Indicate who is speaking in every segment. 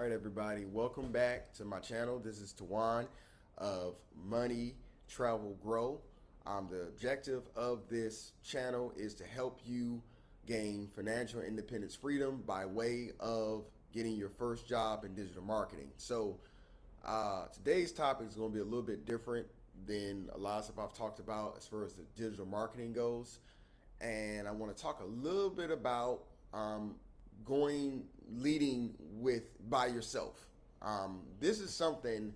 Speaker 1: right, everybody, welcome back to my channel. This is Tawan of Money, Travel, Grow. The objective of this channel is to help you gain financial independence freedom by way of getting your first job in digital marketing. So today's topic is going to be a little bit different than a lot of stuff I've talked about as far as the digital marketing goes. And I want to talk a little bit about leading by yourself. This is something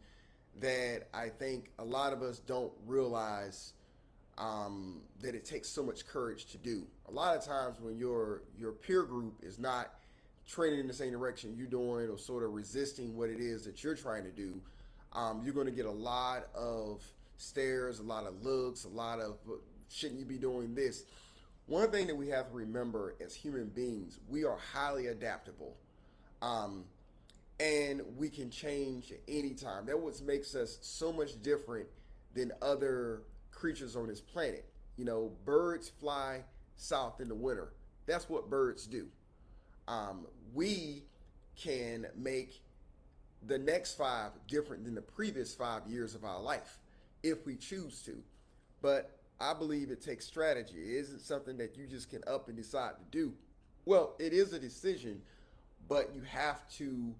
Speaker 1: that I think a lot of us don't realize that it takes so much courage to do. A lot of times when your peer group is not trending in the same direction you're doing or sort of resisting what it is that you're trying to do, you're going to get a lot of stares, a lot of looks, a lot of shouldn't you be doing this. One thing that we have to remember as human beings, we are highly adaptable, and we can change at any time. That's what makes us so much different than other creatures on this planet. You know, birds fly south in the winter. That's what birds do. We can make the next 5 different than the previous 5 years of our life if we choose to. But I believe it takes strategy. It isn't something that you just can up and decide to do. Well, it is a decision, but you have to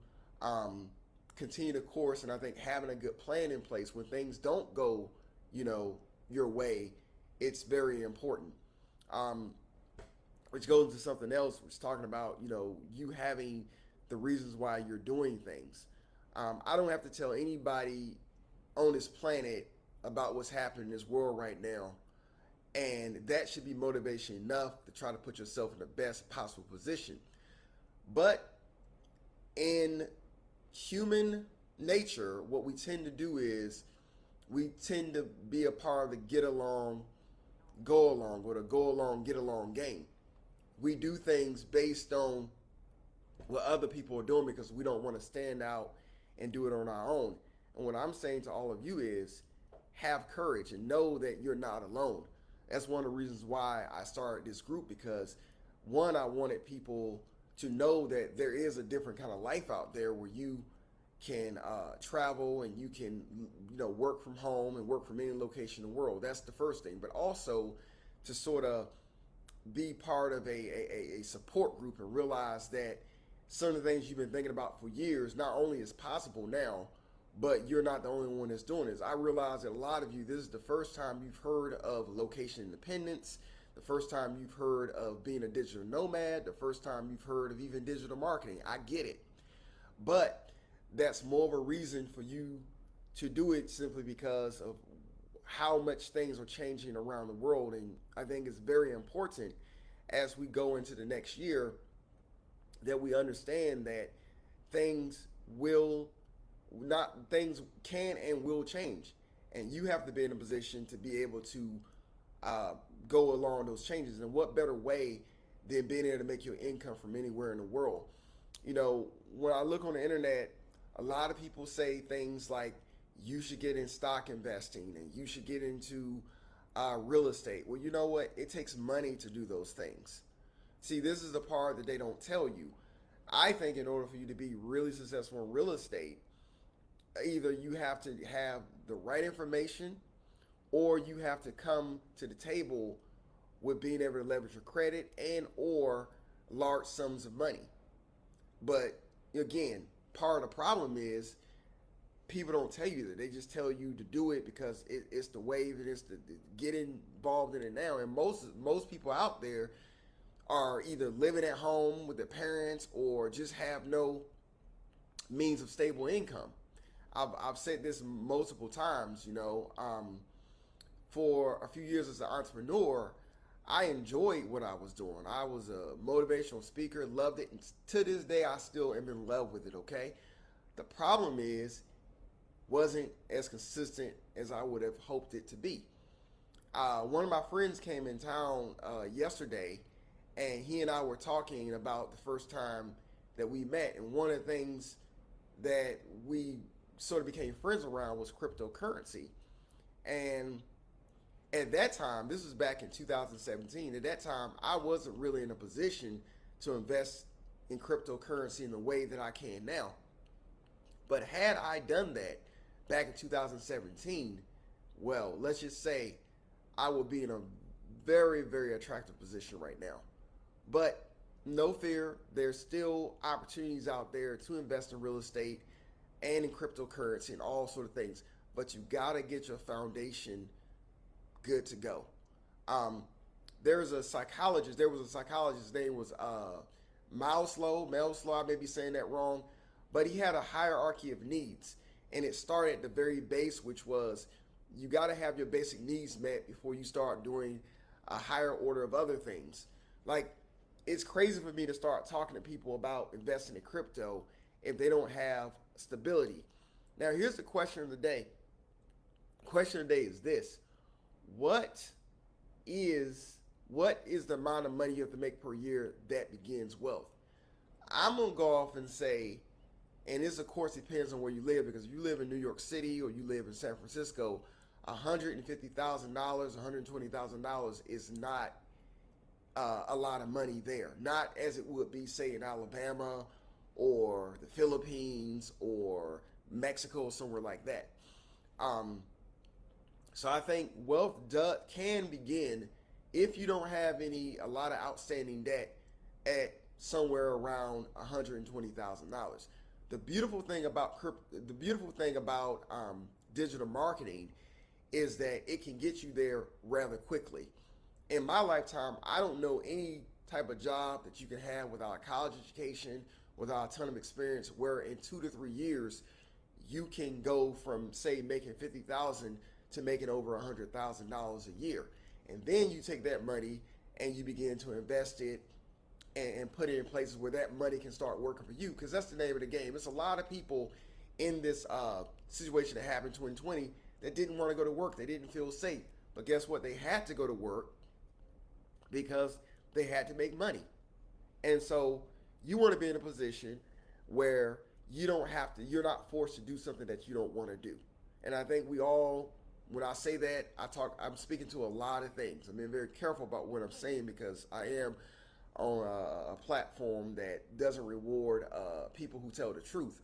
Speaker 1: continue the course. And I think having a good plan in place when things don't go, your way, it's very important. Which goes into something else, which is talking about, you having the reasons why you're doing things. I don't have to tell anybody on this planet about what's happening in this world right now. And that should be motivation enough to try to put yourself in the best possible position. But in human nature, what we tend to do is we tend to be a part of the get along, go along, or the go along, get along game. We do things based on what other people are doing because we don't want to stand out and do it on our own. And what I'm saying to all of you is have courage and know that you're not alone. That's one of the reasons why I started this group, because one, I wanted people to know that there is a different kind of life out there where you can travel and you can work from home and work from any location in the world. That's the first thing. But also to sort of be part of a support group and realize that some of the things you've been thinking about for years not only is possible now, but you're not the only one that's doing this. I realize that a lot of you, this is the first time you've heard of location independence, the first time you've heard of being a digital nomad, the first time you've heard of even digital marketing. I get it. But that's more of a reason for you to do it simply because of how much things are changing around the world. And I think it's very important as we go into the next year that we understand that things can and will change, and you have to be in a position to be able to go along those changes. And what better way than being able to make your income from anywhere in the world? When I look on the internet, a lot of people say things like you should get in stock investing and you should get into real estate. Well, you know what? It takes money to do those things. See, this is the part that they don't tell you. I think in order for you to be really successful in real estate, either you have to have the right information or you have to come to the table with being able to leverage your credit and or large sums of money. But again, part of the problem is people don't tell you that. They just tell you to do it because it's the wave and it's to get involved in it now. And most people out there are either living at home with their parents or just have no means of stable income. I've said this multiple times, for a few years as an entrepreneur, I enjoyed what I was doing. I was a motivational speaker, loved it. And to this day, I still am in love with it, okay? The problem wasn't as consistent as I would have hoped it to be. One of my friends came in town yesterday, and he and I were talking about the first time that we met. And one of the things that we sort of became friends around was cryptocurrency. And at that time, this was back in 2017, at that time, I wasn't really in a position to invest in cryptocurrency in the way that I can now. But had I done that back in 2017, well, let's just say I would be in a very, very attractive position right now. But no fear, there's still opportunities out there to invest in real estate and in cryptocurrency and all sort of things. But you gotta get your foundation good to go. Um, there's a psychologist. There was a psychologist. His name was Maslow. I may be saying that wrong, but he had a hierarchy of needs, and it started at the very base, which was you got to have your basic needs met before you start doing a higher order of other things. Like, it's crazy for me to start talking to people about investing in crypto if they don't have stability. Now, here's the question of the day. Question of the day is this: What is what is the amount of money you have to make per year that begins wealth? I'm gonna go off and say, and this of course depends on where you live, because if you live in New York City or you live in San Francisco, $150,000, $120,000 is not a lot of money there. Not as it would be, say, in Alabama or the Philippines or Mexico or somewhere like that. Um, so I think wealth can begin if you don't have a lot of outstanding debt at somewhere around $120,000. The beautiful thing about digital marketing is that it can get you there rather quickly. In my lifetime, I don't know any type of job that you can have without a college education, without a ton of experience, where in 2 to 3 years you can go from, say, making 50,000 to making over $100,000 a year. And then you take that money and you begin to invest it and put it in places where that money can start working for you, because that's the name of the game. It's a lot of people in this situation that happened in 2020 that didn't want to go to work. They didn't feel safe. But guess what? They had to go to work because they had to make money. And so you want to be in a position where you're not forced to do something that you don't want to do. And I think we all, when I say that, I'm speaking to a lot of things. I'm being very careful about what I'm saying, because I am on a platform that doesn't reward people who tell the truth.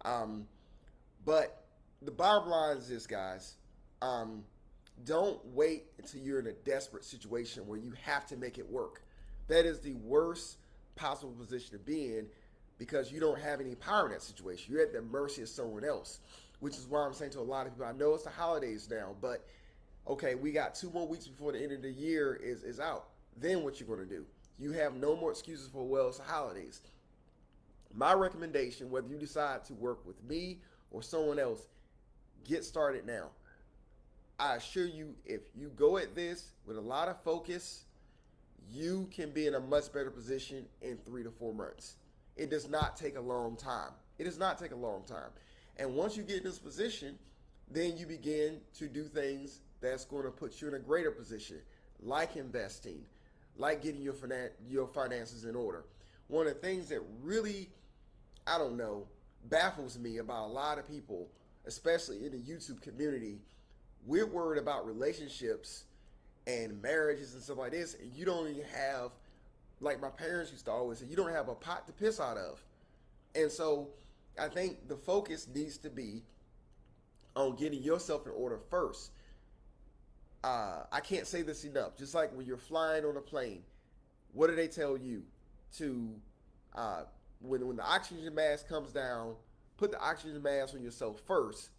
Speaker 1: But the bottom line is this, guys. Don't wait until you're in a desperate situation where you have to make it work. That is the worst possible position to be in, because you don't have any power in that situation. You're at the mercy of someone else, which is why I'm saying to a lot of people, I know it's the holidays now, but okay, we got 2 more weeks before the end of the year is out. Then what you going to do? You have no more excuses for, well, it's the holidays. My recommendation, whether you decide to work with me or someone else, get started now. I assure you, if you go at this with a lot of focus, you can be in a much better position in 3 to 4 months. It does not take a long time. It does not take a long time. And once you get in this position, then you begin to do things that's going to put you in a greater position, like investing, like getting your finances in order. One of the things that really, I don't know, baffles me about a lot of people, especially in the YouTube community, we're worried about relationships and marriages and stuff like this, and you don't even have, like my parents used to always say, you don't have a pot to piss out of. And so I think the focus needs to be on getting yourself in order first. I can't say this enough. Just like when you're flying on a plane, what do they tell you? To when the oxygen mask comes down, put the oxygen mask on yourself first,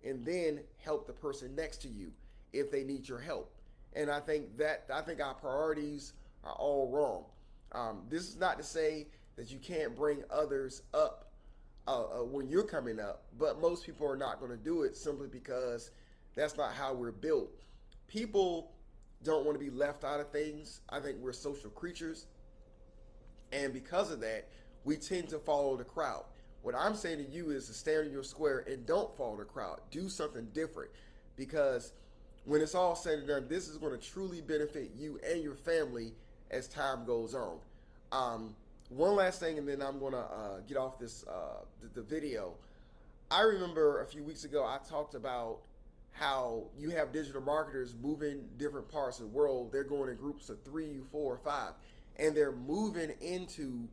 Speaker 1: and then help the person next to you if they need your help. And I think our priorities are all wrong. This is not to say that you can't bring others up when you're coming up, but most people are not going to do it simply because that's not how we're built. People don't want to be left out of things. I think we're social creatures, and because of that, we tend to follow the crowd. What I'm saying to you is to stand in your square and don't follow the crowd. Do something different, because when it's all said and done, this is going to truly benefit you and your family as time goes on. One last thing, and then I'm going to get off the video. I remember a few weeks ago I talked about how you have digital marketers moving different parts of the world. They're going in groups of 3, 4, or 5, and they're moving into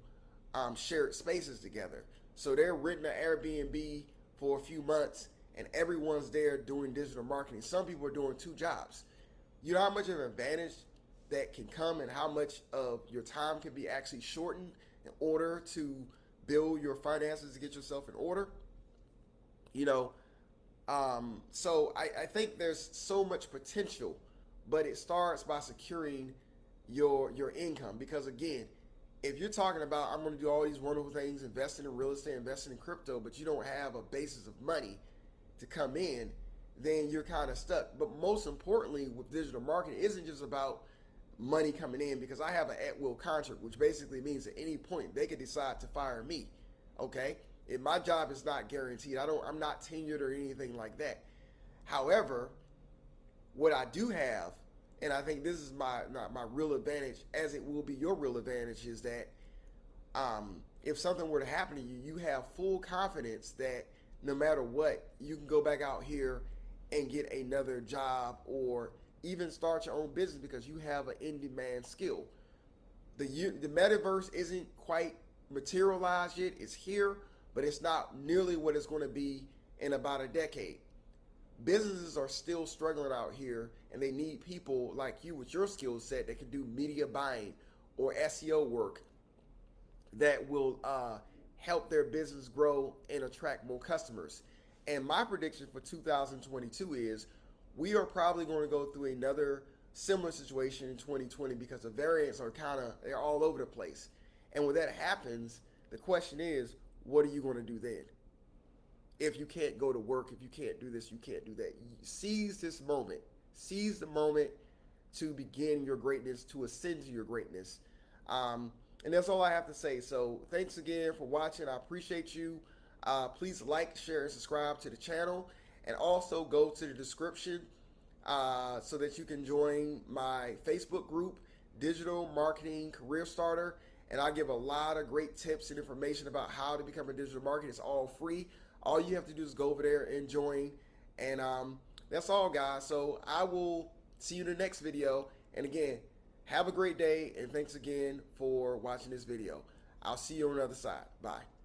Speaker 1: shared spaces together. So they're renting an Airbnb for a few months and everyone's there doing digital marketing. Some people are doing 2 jobs. You know how much of an advantage that can come and how much of your time can be actually shortened in order to build your finances to get yourself in order? You know, so I think there's so much potential, but it starts by securing your income. Because again, if you're talking about I'm going to do all these wonderful things, investing in real estate, investing in crypto, but you don't have a basis of money to come in, then you're kind of stuck. But most importantly, with digital marketing, it isn't just about money coming in, because I have an at-will contract, which basically means at any point they could decide to fire me. Okay, if my job is not guaranteed, I'm not tenured or anything like that. However, what I do have, and I think this is my real advantage, as it will be your real advantage, is that if something were to happen to you, you have full confidence that no matter what, you can go back out here and get another job or even start your own business because you have an in-demand skill. The metaverse isn't quite materialized yet. It's here, but it's not nearly what it's going to be in about a decade. Businesses are still struggling out here, and they need people like you with your skill set that can do media buying or SEO work that will help their business grow and attract more customers. And my prediction for 2022 is we are probably going to go through another similar situation in 2020 because the variants are they're all over the place. And when that happens, the question is, what are you going to do then? If you can't go to work, if you can't do this, you can't do that. Seize this moment. Seize the moment to begin your greatness, to ascend to your greatness. And that's all I have to say. So thanks again for watching. I appreciate you. Please like, share, and subscribe to the channel. And also go to the description so that you can join my Facebook group, Digital Marketing Career Starter. And I give a lot of great tips and information about how to become a digital marketer. It's all free. All you have to do is go over there and join. And that's all, guys. So I will see you in the next video. And again, have a great day. And thanks again for watching this video. I'll see you on the other side. Bye.